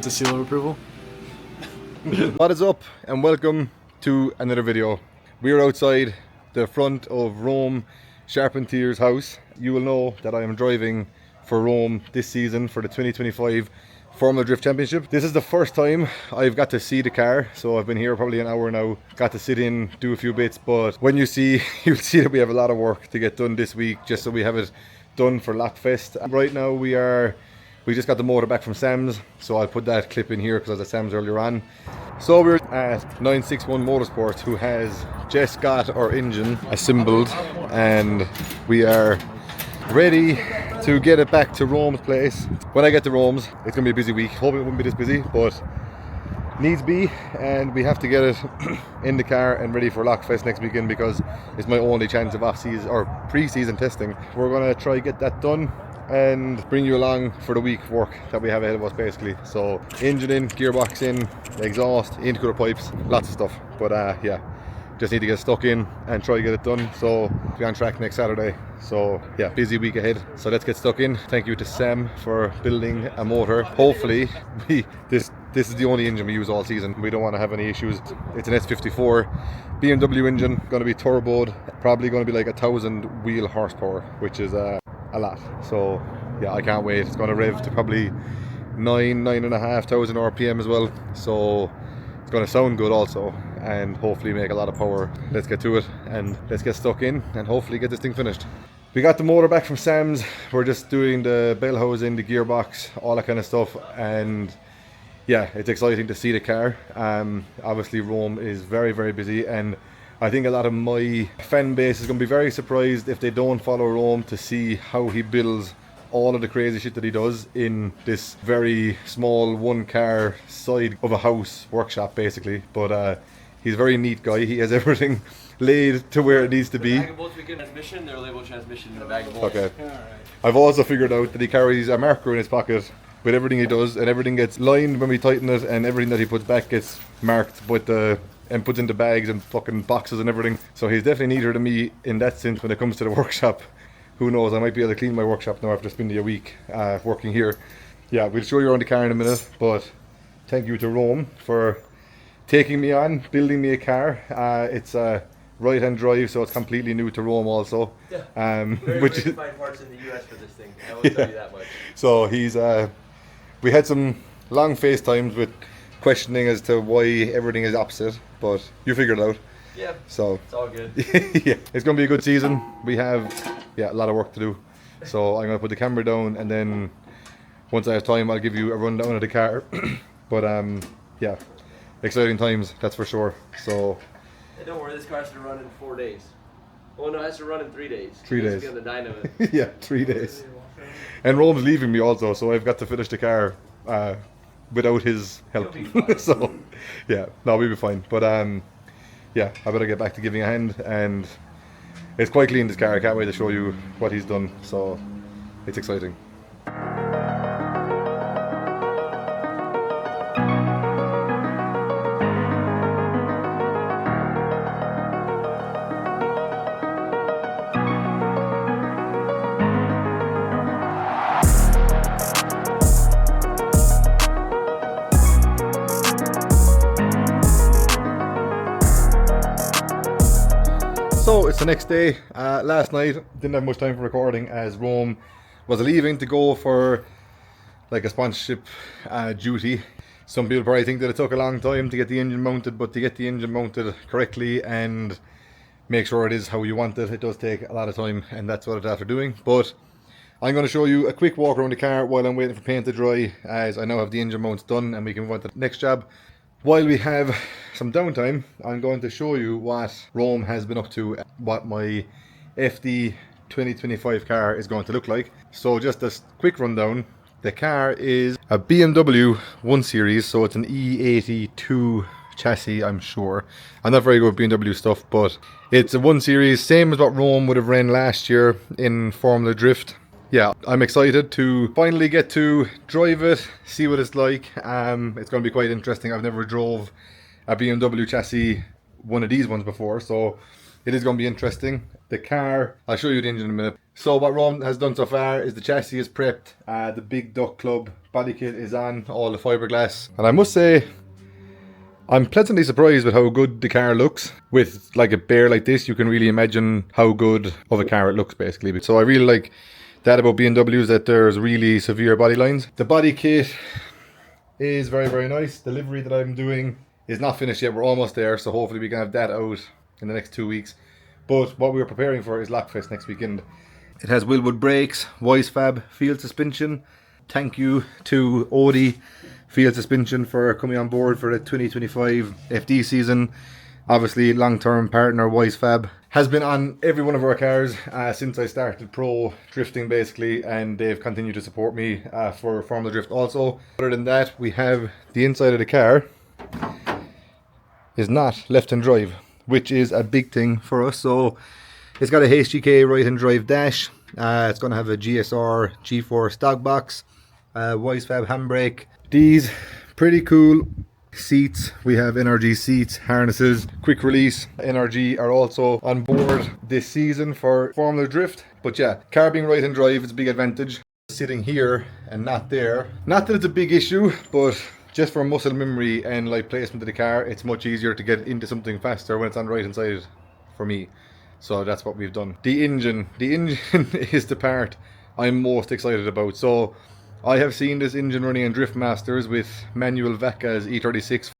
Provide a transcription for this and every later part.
the seal of approval. What is up, and welcome to another video. We are outside the front of Rome Charpentier's house. You will know that I am driving for Rome this season for the 2025 Formula Drift Championship. This is the first time I've got to see the car, so I've been here probably an hour now, got to sit in, do a few bits, but when you see, you'll see that we have a lot of work to get done this week, just so we have it done for Lockfest. Right now we just got the motor back from Sam's, so I'll put that clip in here because I was at Sam's earlier on. So we're at 961 Motorsports, who has just got our engine assembled, and we are ready to get it back to Rome's place. When I get to Rome's, it's gonna be a busy week. Hoping it wouldn't be this busy, but needs be, and we have to get it in the car and ready for Lockfest next weekend because it's my only chance of off-season or pre-season testing. We're gonna try get that done and bring you along for the week work that we have ahead of us, basically. So engine in, gearbox in, exhaust, intercooler pipes, lots of stuff. But yeah, just need to get stuck in and try to get it done, so be on track next Saturday. So yeah, busy week ahead, so let's get stuck in. Thank you to Sam for building a motor. Hopefully this is the only engine we use all season. We don't want to have any issues. It's an S54 BMW engine, going to be turboed, probably going to be like 1,000 wheel horsepower, which is a lot. So yeah, I can't wait. It's going to rev to probably 9,500 RPM as well, so it's going to sound good also, and hopefully make a lot of power. Let's get to it and let's get stuck in and hopefully get this thing finished. We got the motor back from Sam's. We're just doing the bell housing, the gearbox, all that kind of stuff, and yeah, it's exciting to see the car. Obviously Rome is very, very busy, and I think a lot of my fan base is going to be very surprised if they don't follow Rome to see how he builds all of the crazy shit that he does in this very small one car side of a house workshop, basically. But he's a very neat guy. He has everything laid to where it needs to be. The bag of bolts we get transmission, they're labeled transmission in the bag of bolts. Okay. I've also figured out that he carries a marker in his pocket with everything he does, and everything gets lined when we tighten it, and everything that he puts back gets marked with the and puts into bags and fucking boxes and everything. So he's definitely neater than me in that sense when it comes to the workshop. Who knows, I might be able to clean my workshop now after spending a week working here. Yeah, we'll show you around the car in a minute, but thank you to Rome for taking me on, building me a car. It's a right-hand drive, so it's completely new to Rome also. Yeah, very to find parts in the US for this thing, I will tell you that much. So he's, we had some long FaceTimes with questioning as to why everything is opposite, but you figured it out. Yeah, so it's all good. Yeah, it's going to be a good season. We have a lot of work to do, so I'm going to put the camera down, and then once I have time I'll give you a rundown of the car. But yeah, exciting times, that's for sure. So hey, don't worry, this car has to run in 4 days. Oh no, it has to run in 3 days. 3 days. On the Dyno. Yeah, 3 days. And Rome's leaving me also, so I've got to finish the car without his help. So yeah, no, we'll be fine. But yeah, I better get back to giving a hand, and it's quite clean, this car. I can't wait to show you what he's done, so it's exciting. So it's the next day. Last night didn't have much time for recording as Rome was leaving to go for like a sponsorship duty. Some people probably think that it took a long time to get the engine mounted, but to get the engine mounted correctly and make sure it is how you want it, it does take a lot of time, and that's what it's after doing. But I'm going to show you a quick walk around the car while I'm waiting for paint to dry, as I now have the engine mounts done and we can move on to the next job. While we have some downtime, I'm going to show you what Rome has been up to, what my FD 2025 car is going to look like. So just a quick rundown. The car is a BMW 1 Series, so it's an E82 chassis, I'm sure. I'm not very good with BMW stuff, but it's a 1 Series, same as what Rome would have ran last year in Formula Drift. Yeah, I'm excited to finally get to drive it, see what it's like. It's going to be quite interesting. I've never drove a BMW chassis, one of these ones before, so it is going to be interesting. The car, I'll show you the engine in a minute. So what Rome has done so far is the chassis is prepped, the big duck club body kit is on, all the fiberglass. And I must say, I'm pleasantly surprised with how good the car looks. With like a bear like this, you can really imagine how good of a car it looks basically. So I really like that about BMWs, that there's really severe body lines. The body kit is very, very nice. The livery that I'm doing is not finished yet. We're almost there, so hopefully we can have that out in the next 2 weeks. But what we're preparing for is Lockfest next weekend. It has Willwood brakes, Fab field suspension. Thank you to Audi Field Suspension for coming on board for the 2025 FD season. Obviously, long-term partner Fab has been on every one of our cars since I started pro drifting basically, and they've continued to support me for Formula Drift also. Other than that, we have the inside of the car is not left-hand drive, which is a big thing for us. So it's got a HGK right-hand drive dash. It's going to have a GSR G4 stock box, Fab handbrake. These pretty cool seats. We have NRG seats, harnesses, quick release. NRG are also on board this season for Formula Drift. But yeah, car being right-hand drive is a big advantage. Sitting here and not there. Not that it's a big issue, but just for muscle memory and like placement of the car, it's much easier to get into something faster when it's on the right-hand side for me. So that's what we've done. The engine is the part I'm most excited about. So I have seen this engine running in Drift Masters with Manuel Vacca's E36.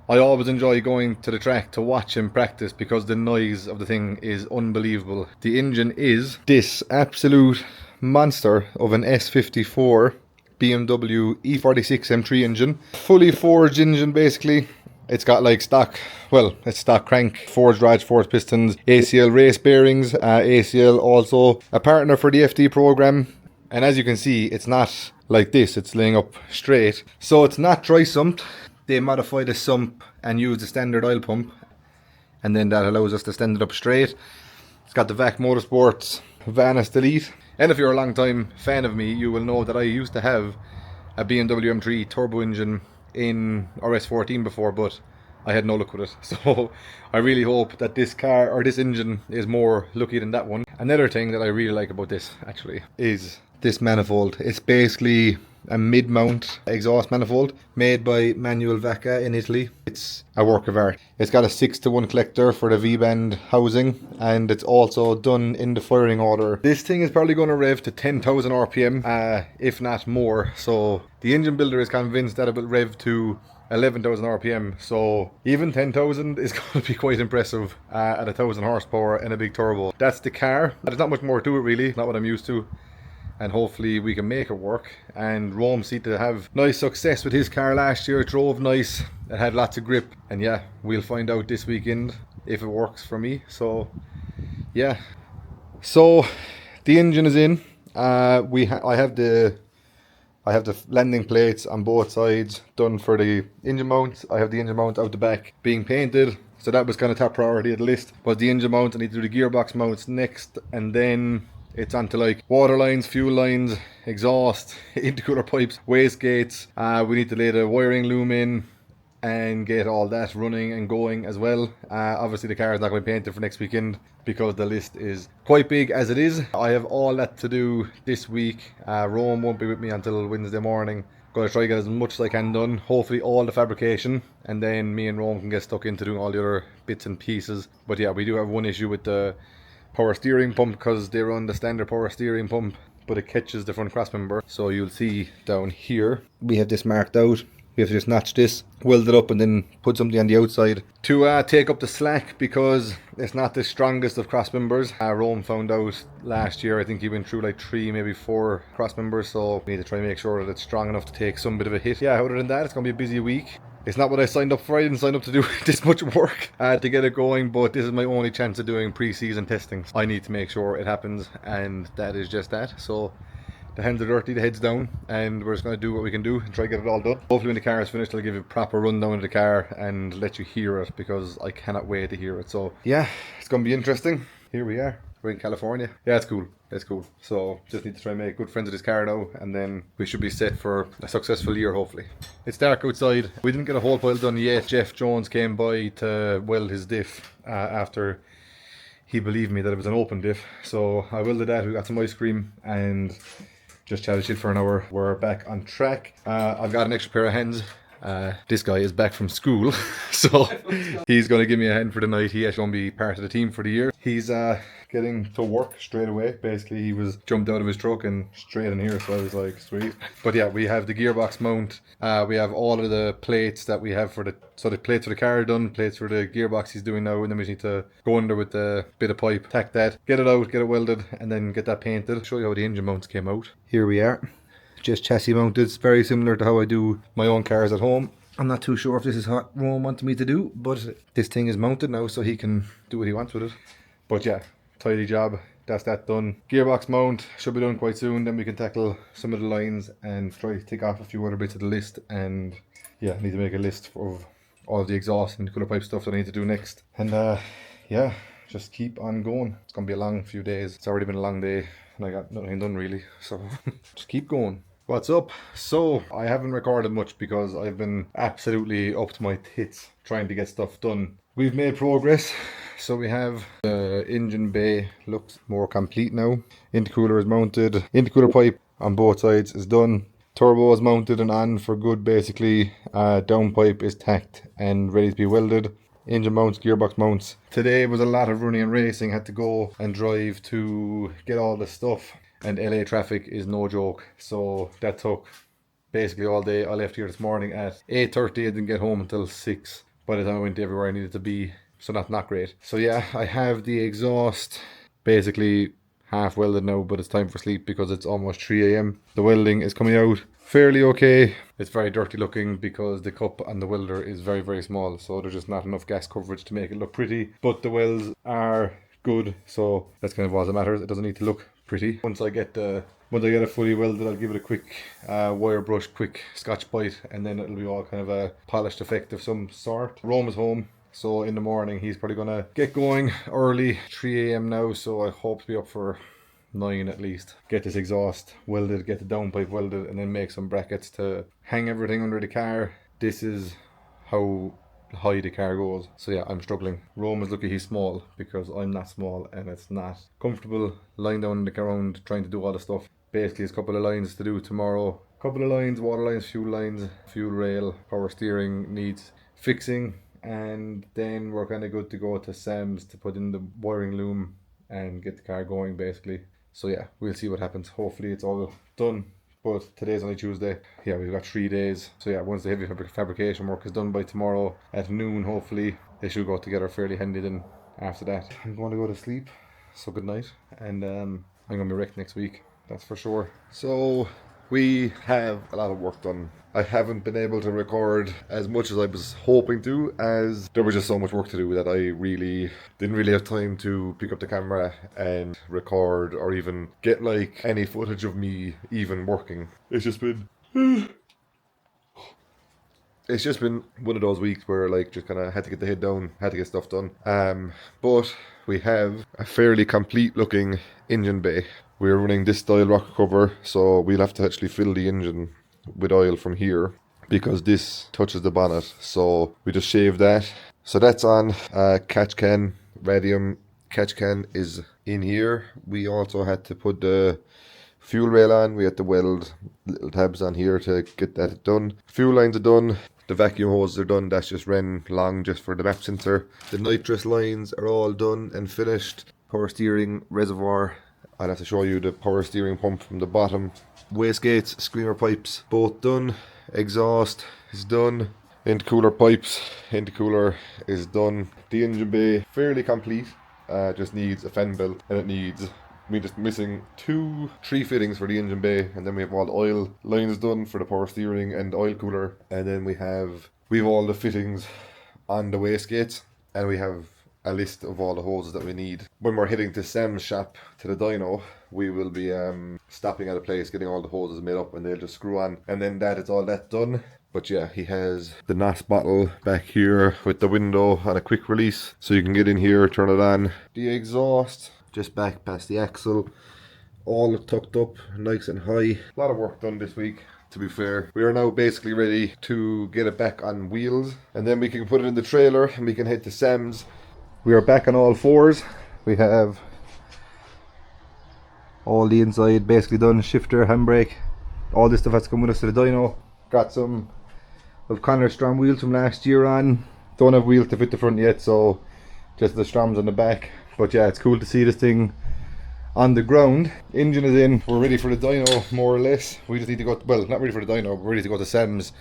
I always enjoy going to the track to watch him practice because the noise of the thing is unbelievable. The engine is this absolute monster of an S54 BMW E46 M3 engine. Fully forged engine basically. It's got like stock, well, it's stock crank, forged rods, forged pistons, ACL race bearings, ACL also a partner for the FD program. And as you can see, it's not like this, it's laying up straight. So it's not dry sumped. They modify the sump and use the standard oil pump, and then that allows us to stand it up straight. It's got the VAC Motorsports Vanis Delete. And if you're a long time fan of me, you will know that I used to have a BMW M3 turbo engine in RS14 before, but I had no luck with it. So I really hope that this car or this engine is more lucky than that one. Another thing that I really like about this actually is this manifold. It's basically a mid-mount exhaust manifold made by Manuel Vacca in Italy. It's a work of art. It's got a 6-to-1 collector for the V-band housing, and it's also done in the firing order. This thing is probably going to rev to 10,000 RPM, if not more. So the engine builder is convinced that it will rev to 11,000 RPM. So even 10,000 is going to be quite impressive at 1,000 horsepower and a big turbo. That's the car. There's not much more to it really, not what I'm used to. And hopefully we can make it work. And Rome seemed to have nice success with his car last year. It drove nice, it had lots of grip, and yeah, we'll find out this weekend if it works for me. So yeah, so the engine is in. I have the landing plates on both sides done for the engine mount. I have the engine mount out the back being painted, so that was kind of top priority of the list, was the engine mount. I need to do the gearbox mounts next, and then it's onto like water lines, fuel lines, exhaust, intercooler pipes, wastegates. We need to lay the wiring loom in and get all that running and going as well. Obviously the car is not going to be painted for next weekend because the list is quite big as it is. I have all that to do this week. Rome won't be with me until Wednesday morning. Going to try to get as much as I can done. Hopefully all the fabrication, and then me and Rome can get stuck into doing all the other bits and pieces. But yeah, we do have one issue with the power steering pump because they run the standard power steering pump, but it catches the front crossmember. So you'll see down here we have this marked out. We have to just notch this, weld it up, and then put something on the outside to take up the slack because it's not the strongest of crossmembers. Rome found out last year, I think he went through like 3, maybe 4 crossmembers, so we need to try and make sure that it's strong enough to take some bit of a hit. Yeah, other than that, it's going to be a busy week. It's not what I signed up for. I didn't sign up to do this much work to get it going, but this is my only chance of doing pre-season testing. I need to make sure it happens, and that is just that. So the hands are dirty, the head's down, and we're just going to do what we can do and try to get it all done. Hopefully when the car is finished, I'll give you a proper rundown of the car and let you hear it because I cannot wait to hear it. So yeah, it's going to be interesting. Here we are. we're in California. Yeah, it's cool. It's cool. So just need to try and make good friends with this car now, and then we should be set for a successful year, hopefully. It's dark outside. We didn't get a whole pile done yet. Jeff Jones came by to weld his diff after he believed me that it was an open diff. So I welded that. We got some ice cream and just chatted shit for an hour. We're back on track. I've got an extra pair of hands. This guy is back from school, so he's going to give me a hand for the night. He actually going to be part of the team for the year. He's getting to work straight away. Basically, he was jumped out of his truck and straight in here, so I was like, sweet. But yeah, we have the gearbox mount. We have all of the plates that we have for the plates for the car are done, plates for the gearbox he's doing now, and then we need to go under with the bit of pipe, tack that, get it out, get it welded, and then get that painted. I'll show you how the engine mounts came out. Here we are. Just chassis mounted. It's very similar to how I do my own cars at home. I'm not too sure if this is what Rome wanted me to do, but this thing is mounted now, so he can do what he wants with it. But yeah, tidy job. That's that done. Gearbox mount should be done quite soon. Then we can tackle some of the lines and try to tick off a few other bits of the list. And yeah, I need to make a list of all of the exhaust and cooler pipe stuff that I need to do next. And yeah, just keep on going. It's gonna be a long few days. It's already been a long day and I got nothing done really, so just keep going. What's up? So I haven't recorded much because I've been absolutely up to my tits trying to get stuff done. We've made progress. So we have the engine bay looks more complete now. Intercooler is mounted. Intercooler pipe on both sides is done. Turbo is mounted and on for good basically. Downpipe is tacked and ready to be welded. Engine mounts, gearbox mounts. Today was a lot of running and racing. Had to go and drive to get all the stuff. And LA traffic is no joke, so that took basically all day. I left here this morning at 8:30. I didn't get home until 6 by the time I went everywhere I needed to be, so not great. So yeah, I have the exhaust basically half welded now, but it's time for sleep because it's almost 3 AM. The welding is coming out fairly okay. It's very dirty looking because the cup on the welder is very, very small, so there's just not enough gas coverage to make it look pretty, but the welds are good, so that's kind of all that matters. It doesn't need to look pretty. Once I get it fully welded, I'll give it a quick wire brush, quick scotch bite, and then it'll be all kind of a polished effect of some sort. Rome is home, so in the morning he's probably gonna get going early, 3 AM now, so I hope to be up for 9 at least. Get this exhaust welded, get the downpipe welded, and then make some brackets to hang everything under the car. This is how high the car goes. So yeah, I'm struggling. Rome is lucky he's small because I'm not small and it's not comfortable lying down in the ground trying to do all the stuff. Basically there's a couple of lines to do tomorrow. Couple of lines, water lines, fuel rail, power steering needs fixing, and then we're kind of good to go to Sam's to put in the wiring loom and get the car going basically. So yeah, we'll see what happens. Hopefully it's all done. But today's only Tuesday. Yeah, we've got 3 days. So yeah, once the heavy fabrication work is done by tomorrow at noon, hopefully, they should go together fairly handy then after that. I'm going to go to sleep, so good night. And I'm going to be wrecked next week, that's for sure. So we have a lot of work done. I haven't been able to record as much as I was hoping to, as there was just so much work to do that I really didn't really have time to pick up the camera and record or even get like any footage of me even working. It's just been one of those weeks where like just kind of had to get the head down, had to get stuff done. But we have a fairly complete looking engine bay. We're running this style rocker cover, so we'll have to actually fill the engine with oil from here because this touches the bonnet, so we just shave that. So that's on. Catch can, radium catch can is in here. We also had to put the fuel rail on. We had to weld little tabs on here to get that done. Fuel lines are done. The vacuum hoses are done. That's just ran long just for the map sensor. The nitrous lines are all done and finished. Power steering reservoir. I'll have to show you the power steering pump from the bottom. Wastegates, screamer pipes, both done. Exhaust is done. Intercooler pipes, intercooler is done. The engine bay, fairly complete. Just needs a fan belt, and it needs, we're just missing 3 fittings for the engine bay, and then we have all the oil lines done for the power steering and the oil cooler, and then we have all the fittings on the wastegates, and we have a list of all the hoses that we need. When we're heading to Sam's shop to the dyno, we will be stopping at a place, getting all the hoses made up, and they'll just screw on, and then that is all that done. But yeah, he has the NOS bottle back here with the window on a quick release, so you can get in here, turn it on. The exhaust just back past the axle, all tucked up, nice and high. A lot of work done this week, to be fair. We are now basically ready to get it back on wheels, and then we can put it in the trailer and we can head to Sam's. We are back on all fours. We have all the inside basically done, shifter, handbrake, all this stuff has to come with us to the dyno. Got some of Conor's Strom wheels from last year on. Don't have wheels to fit the front yet, so just the Stroms on the back. But yeah, it's cool to see this thing on the ground. Engine is in, we're ready for the dyno more or less. We just need to go, well, not ready for the dyno, we're ready to go to Sam's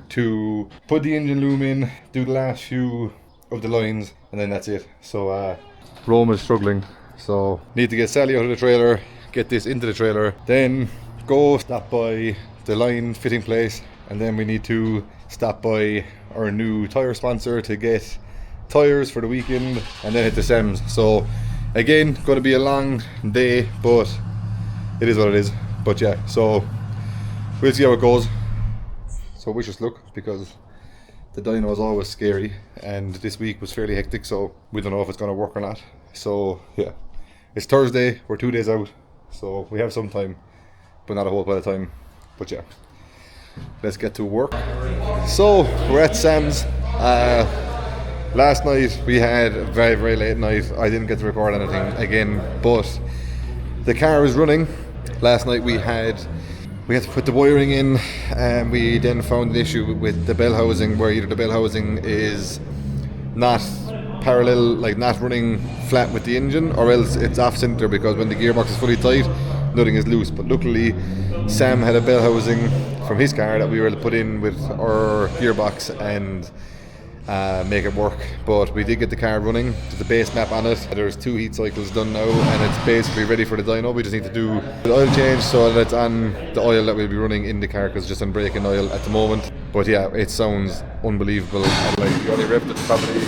to put the engine loom in, do the last few of the lines, and then that's it. So Rome is struggling, so need to get Sally out of the trailer, get this into the trailer, then go stop by the line fitting place, and then we need to stop by our new tyre sponsor to get tyres for the weekend, and then hit the Sam's. So again, going to be a long day, but it is what it is. But yeah, so we'll see how it goes. So wish us luck, because the dyno is always scary, and this week was fairly hectic, so we don't know if it's going to work or not. So yeah, it's Thursday, we're 2 days out, so we have some time, but not a whole lot of time. But yeah, let's get to work. So we're at Sam's. Last night we had a very, very late night. I didn't get to record anything again, but the car is running. Last night we had to put the wiring in, and we then found an issue with the bell housing, where either the bell housing is not parallel, like not running flat with the engine, or else it's off center, because when the gearbox is fully tight, nothing is loose. But luckily Sam had a bell housing from his car that we were able to put in with our gearbox and make it work. But we did get the car running. There's a base map on it. There's 2 heat cycles done now, and it's basically ready for the dyno. We just need to do the oil change so that it's on the oil that we'll be running in the car, because it's just on braking oil at the moment. But yeah, it sounds unbelievable, and like the only revved it's probably,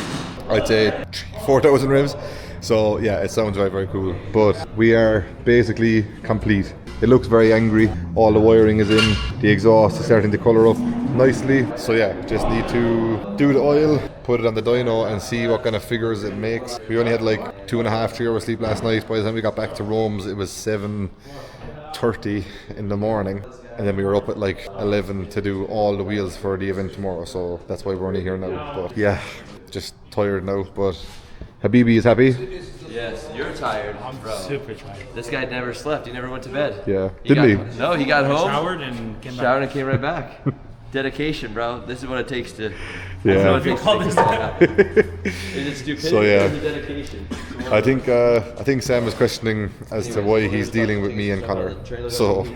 I'd say 4,000 revs. So yeah, it sounds very, very cool. But we are basically complete. It looks very angry. All the wiring is in. The exhaust is starting to colour up nicely. So yeah, just need to do the oil, put it on the dyno, and see what kind of figures it makes. We only had like 2.5, 3 hours sleep last night. By the time we got back to Rome's, it was 7:30 in the morning. And then we were up at like 11 to do all the wheels for the event tomorrow. So that's why we're only here now. But yeah, just tired now. But Habibi is happy. Yes, you're tired, bro. I'm super tired. This guy never slept. He never went to bed. Yeah. Didn't he? No, he got home, Showered and came back. showered and came right back. Dedication, bro. This is what it takes to. Yeah. This is what it takes to make this happen. It's stupidity So, yeah. and the dedication. I think Sam is questioning as to why he's dealing with me and Conor. So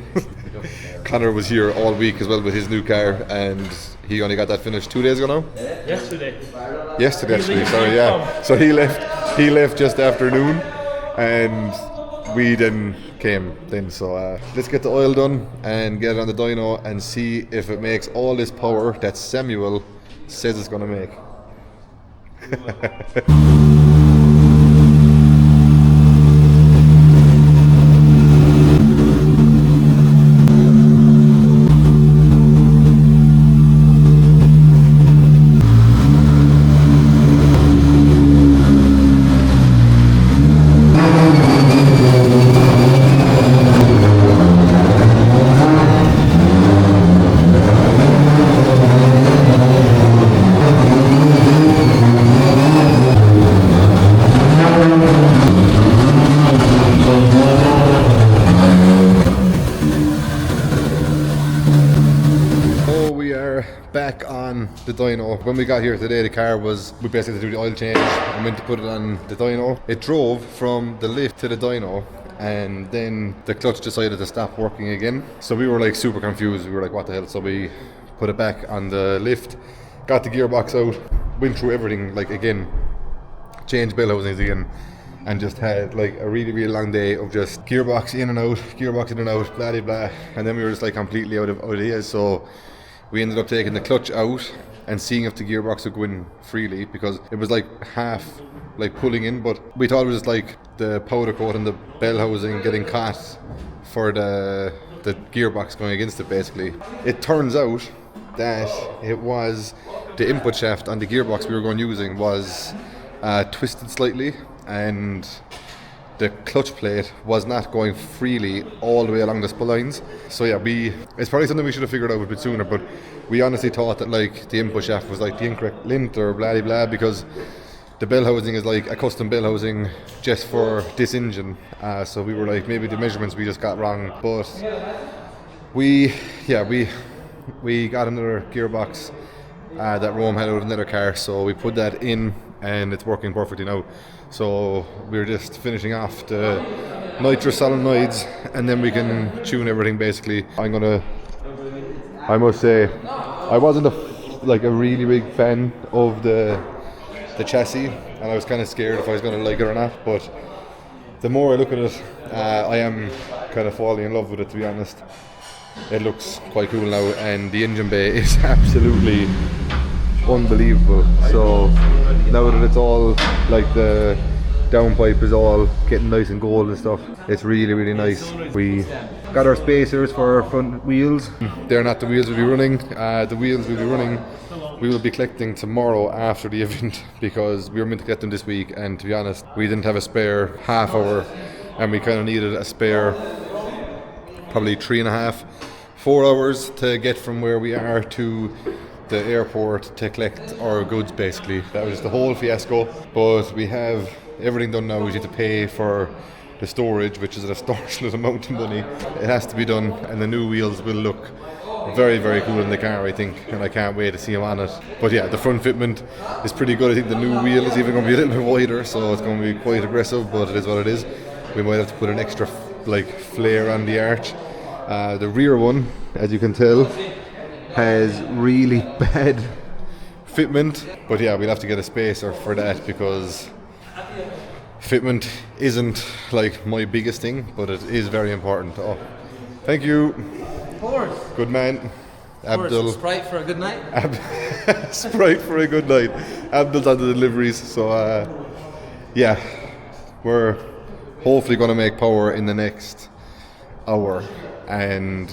Conor was here all week as well with his new car, and he only got that finished 2 days ago now. Yesterday actually. Sorry, yeah. So he left just after noon, and we then came then. So let's get the oil done and get it on the dyno and see if it makes all this power that Samuel says it's gonna make. Back on the dyno. When we got here today, the car was, we basically had to do the oil change and went to put it on the dyno. It drove from the lift to the dyno, and then the clutch decided to stop working again. So we were like super confused. We were like, what the hell? So we put it back on the lift, got the gearbox out, went through everything like again, changed bell housings again, and just had like a really, really long day of just gearbox in and out, blah blah blah. And then we were just like completely out of ideas. So we ended up taking the clutch out and seeing if the gearbox would go in freely, because it was like half like pulling in, but we thought it was just like the powder coat and the bell housing getting caught for the gearbox going against it basically. It turns out that it was the input shaft on the gearbox we were going using was twisted slightly, and the clutch plate was not going freely all the way along the spullines. So yeah, it's probably something we should have figured out a bit sooner, but we honestly thought that like the input shaft was like the incorrect length or blah blah blah, because the bell housing is like a custom bell housing just for this engine. So we were like, maybe the measurements we just got wrong, but we got another gearbox that Rome had out of another car, so we put that in and it's working perfectly now. So we're just finishing off the nitrous solenoids and then we can tune everything basically. I must say, I wasn't a really big fan of the chassis, and I was kind of scared if I was going to like it or not, but the more I look at it, I am kind of falling in love with it, to be honest. It looks quite cool now, and the engine bay is absolutely unbelievable. So now that it's all like the downpipe is all getting nice and gold and stuff, it's really really nice. We got our spacers for our front wheels. They're not the wheels we'll be running. The wheels we'll be running, we will be collecting tomorrow after the event, because we were meant to get them this week, and to be honest, we didn't have a spare half hour, and we kind of needed a spare probably 3.5, 4 hours to get from where we are to the airport to collect our goods basically. That was the whole fiasco, but we have everything done now. We need to pay for the storage, which is an extortionate amount of money. It has to be done, and the new wheels will look very very cool in the car, I think, and I can't wait to see them on it. But yeah, the front fitment is pretty good. I think the new wheel is even going to be a little bit wider, so it's going to be quite aggressive, but it is what it is. We might have to put an extra flare on the arch. The rear one, as you can tell, has really bad fitment, but yeah, we'll have to get a spacer for that, because fitment isn't like my biggest thing, but it is very important. Oh, thank you. Of course. Good man. Abdul. Sprite for a good night. Sprite for a good night. Abdul's on the deliveries, so yeah, we're hopefully going to make power in the next hour. And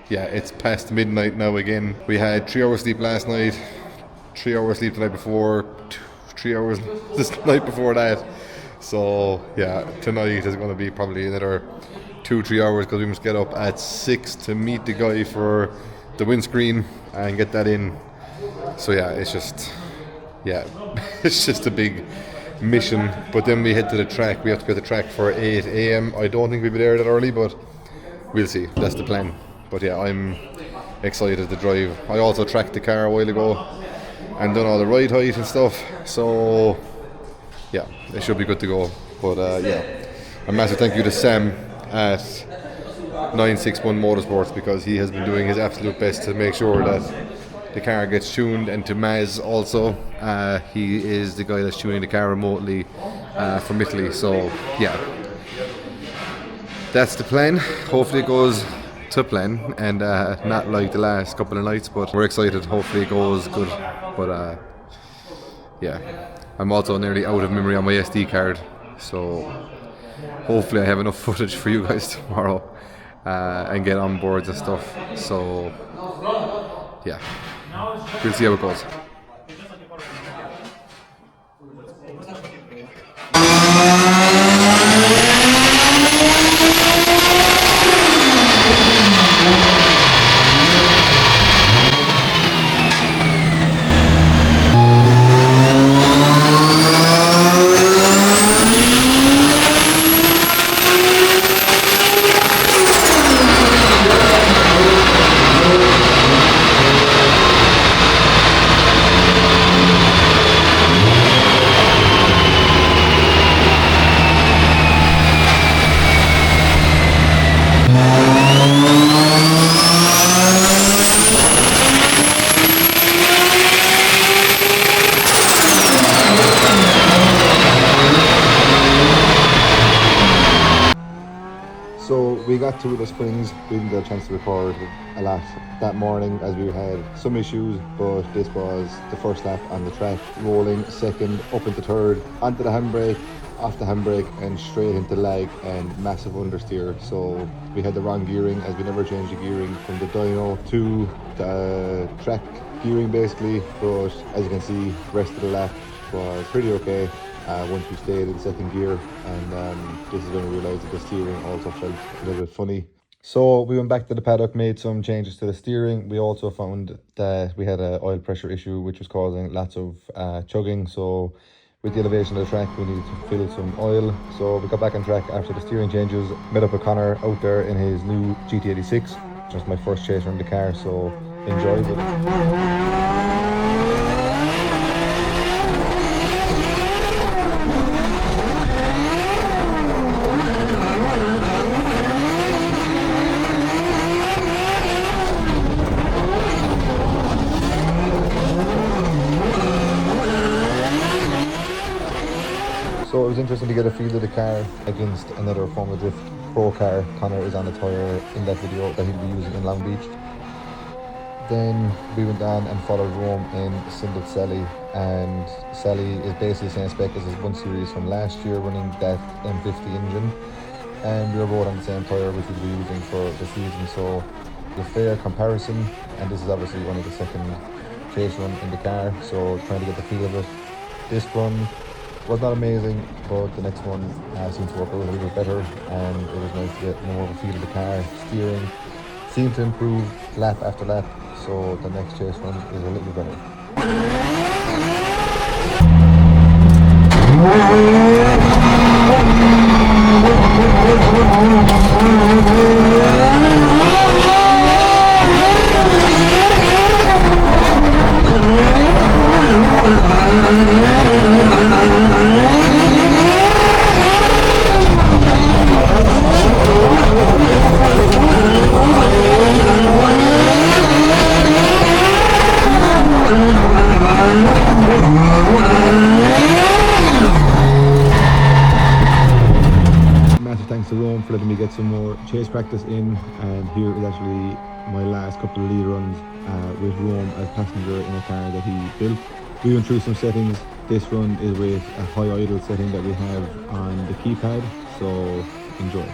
yeah, it's past midnight now again. We had 3 hours sleep last night, 3 hours sleep the night before, 3 hours this night before that. So yeah, tonight is going to be probably another 2-3 hours, because we must get up at 6 to meet the guy for the windscreen and get that in. So yeah, it's just a big mission. But then we head to the track. We have to go to the track for 8 a.m. I don't think we'll be there that early, but we'll see. That's the plan. But yeah, I'm excited to drive. I also tracked the car a while ago and done all the ride height and stuff, so yeah, it should be good to go. But yeah, a massive thank you to Sam at 961 Motorsports, because he has been doing his absolute best to make sure that the car gets tuned, and to Maz also. He is the guy that's tuning the car remotely from Italy. So yeah, that's the plan. Hopefully it goes to plan, and not like the last couple of nights, but we're excited. Hopefully it goes good. But yeah, I'm also nearly out of memory on my SD card, so hopefully I have enough footage for you guys tomorrow and get on boards and stuff. So yeah, we'll see how it goes. So we got to Willow Springs. We didn't get a chance to record a lot that morning as we had some issues, but this was the first lap on the track, rolling second, up into third, onto the handbrake, off the handbrake and straight into lag and massive understeer. So we had the wrong gearing, as we never changed the gearing from the dyno to the track gearing basically, but as you can see, the rest of the lap was pretty okay. once we stayed in second gear, and this is when we realised that the steering also felt a little bit funny. So we went back to the paddock, made some changes to the steering. We also found that we had an oil pressure issue which was causing lots of chugging. So with the elevation of the track, we needed to fill some oil. So we got back on track after the steering changes, met up with Conor out there in his new GT86. Just my first chase around the car, so enjoy with it. So it was interesting to get a feel of the car against another Formula Drift Pro car. Conor is on a tyre in that video that he'll be using in Long Beach. Then we went on and followed Rome in Sindet Sally, and Sally is basically the same spec as his 1 Series from last year, running that M50 engine, and we were both on the same tyre which we'll be using for the season. So the fair comparison, and this is obviously only the second chase run in the car, so trying to get the feel of it. This run was not amazing, but the next one seemed to work out a little bit better, and it was nice to get more of a feel of the car. Steering seemed to improve lap after lap, so the next chase run is a little better. Massive thanks to Rome for letting me get some more chase practice in, and here is actually my last couple of lead runs with Rome as passenger in a car that he built. We went through some settings. This run is with a high idle setting that we have on the keypad, so enjoy.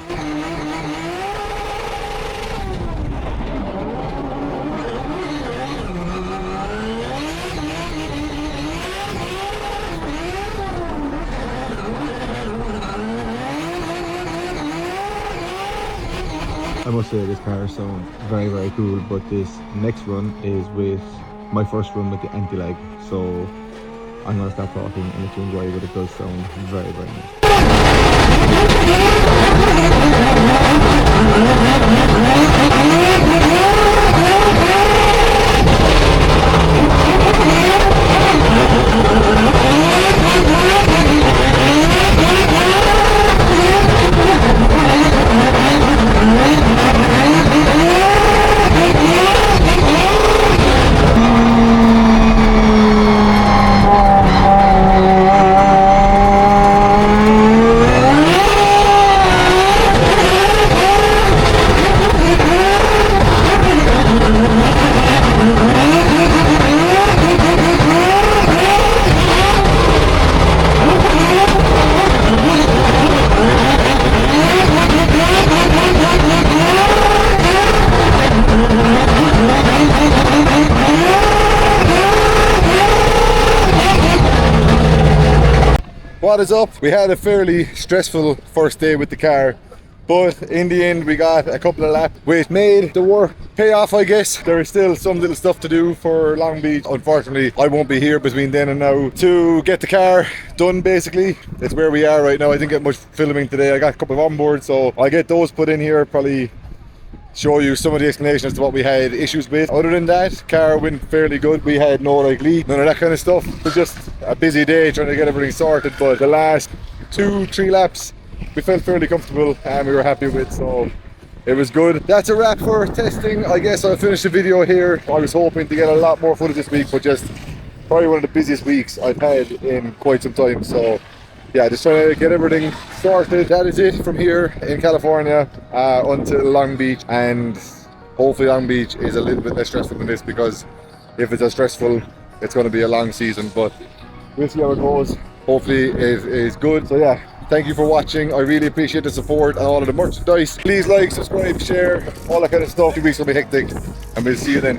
I must say this car sounds very, very cool, but this next run is with my first run with the anti-lag, so I'm going to stop talking and let you enjoy what it does sound very, very nice. What is up? We had a fairly stressful first day with the car, but in the end we got a couple of laps which made the work pay off, I guess. There is still some little stuff to do for Long Beach. Unfortunately, I won't be here between then and now to get the car done. Basically, it's where we are right now. I didn't get much filming today. I got a couple of onboards, so I'll get those put in here, probably show you some of the explanation as to what we had issues with. Other than that, car went fairly good. We had no leak, none of that kind of stuff. It was just a busy day trying to get everything sorted, but the last 2-3 laps we felt fairly comfortable and we were happy with, so it was good. That's a wrap for testing. I guess I'll finish the video here. I was hoping to get a lot more footage this week, but just probably one of the busiest weeks I've had in quite some time, so yeah, just trying to get everything sorted. That is it from here in California until Long Beach, and hopefully Long Beach is a little bit less stressful than this, because if it's as stressful, it's going to be a long season, but we'll see how it goes. Hopefully it is good. So yeah, thank you for watching. I really appreciate the support and all of the merchandise. Please like, subscribe, share, all that kind of stuff. 2 weeks will be hectic, and we'll see you then.